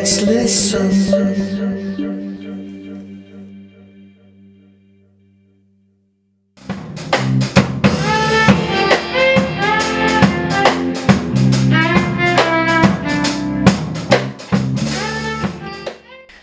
Let's listen.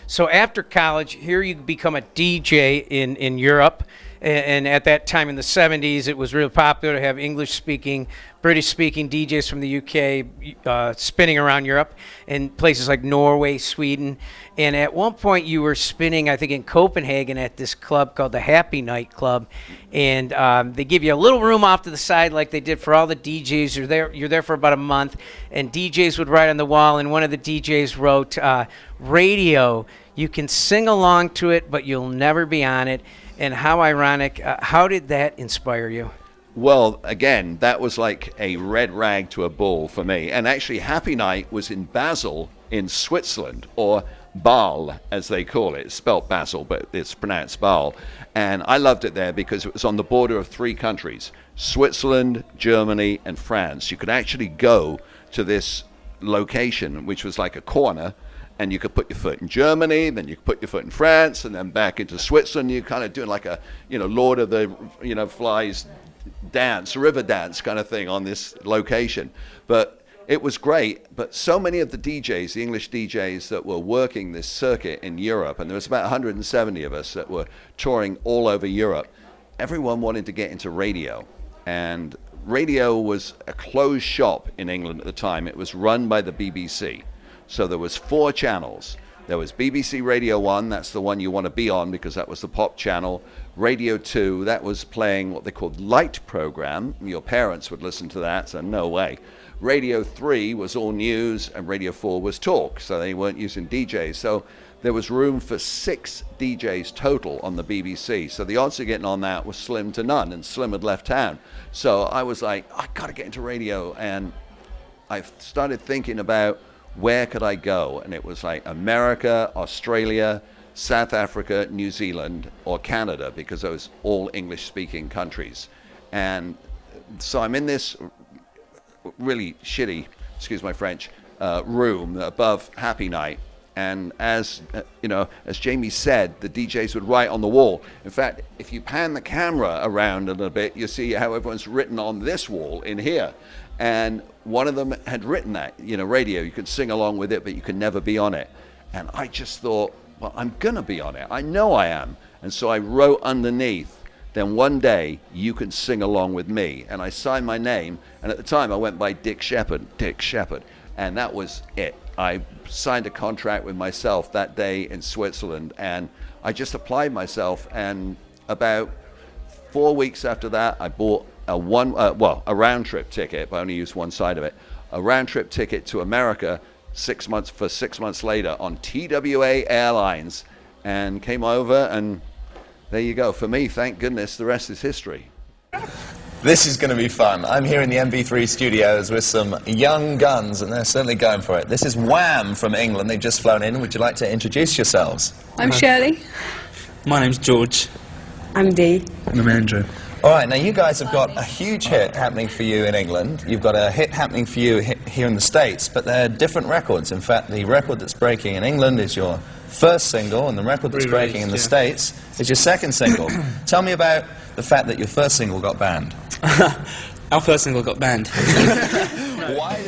So after college, here you become a DJ in Europe, and at that time in the 70s, it was really popular to have English-speaking, British-speaking DJs from the UK spinning around Europe in places like Norway, Sweden. And at one point, you were spinning, I think, in Copenhagen at this club called the Happy Night Club, and they give you a little room off to the side like they did for all the DJs. You're there for about a month, and DJs would write on the wall, and one of the DJs wrote, radio, you can sing along to it, but you'll never be on it. And how ironic. How did that inspire you? Well, again, that was like a red rag to a bull for me. And actually, Happy Night was in Basel in Switzerland, or Basel, as they call it. It's spelled Basel, but it's pronounced Basel. And I loved it there because it was on the border of 3 countries, Switzerland, Germany, and France. You could actually go to this location, which was like a corner, and you could put your foot in Germany, then you could put your foot in France, and then back into Switzerland. You're kind of doing like a, Lord of the, Flies dance, river dance kind of thing on this location. But it was great. But so many of the DJs, the English DJs that were working this circuit in Europe, and there was about 170 of us that were touring all over Europe, everyone wanted to get into radio. And radio was a closed shop in England at the time. It was run by the BBC. So there was 4 channels. There was BBC Radio 1, that's the one you want to be on because that was the pop channel. Radio 2, that was playing what they called light program. Your parents would listen to that, so no way. Radio 3 was all news, and Radio 4 was talk, so they weren't using DJs. So there was room for 6 DJs total on the BBC. So the odds of getting on that was slim to none, and Slim had left town. So I was like, I got to get into radio, and I started thinking about where could I go? And it was like America, Australia, South Africa, New Zealand, or Canada, because those all English-speaking countries. And so I'm in this really shitty, excuse my French, room above Happy Night. And as as Jamie said, the DJs would write on the wall. In fact, if you pan the camera around a little bit, you see how everyone's written on this wall in here. And one of them had written that, radio, you could sing along with it, but you could never be on it. And I just thought, well, I'm going to be on it. I know I am. And so I wrote underneath, then one day you can sing along with me. And I signed my name. And at the time I went by Dick Shepherd. And that was it. I signed a contract with myself that day in Switzerland. And I just applied myself. And about 4 weeks after that, I bought a round-trip ticket, but I only used one side of it, a round-trip ticket to America 6 months later on TWA Airlines, and came over, and there you go. For me, thank goodness, the rest is history. This is going to be fun. I'm here in the MB3 studios with some young guns, and they're certainly going for it. This is Wham from England. They've just flown in. Would you like to introduce yourselves? I'm Shirley. My name's George. I'm Dee. And I'm Andrew. All right, now you guys have got a huge hit happening for you in England. You've got a hit happening for you here in the States, but they're different records. In fact, the record that's breaking in England is your first single, and the record that's breaking in the States is your second single. Tell me about the fact that your first single got banned. Our first single got banned. Why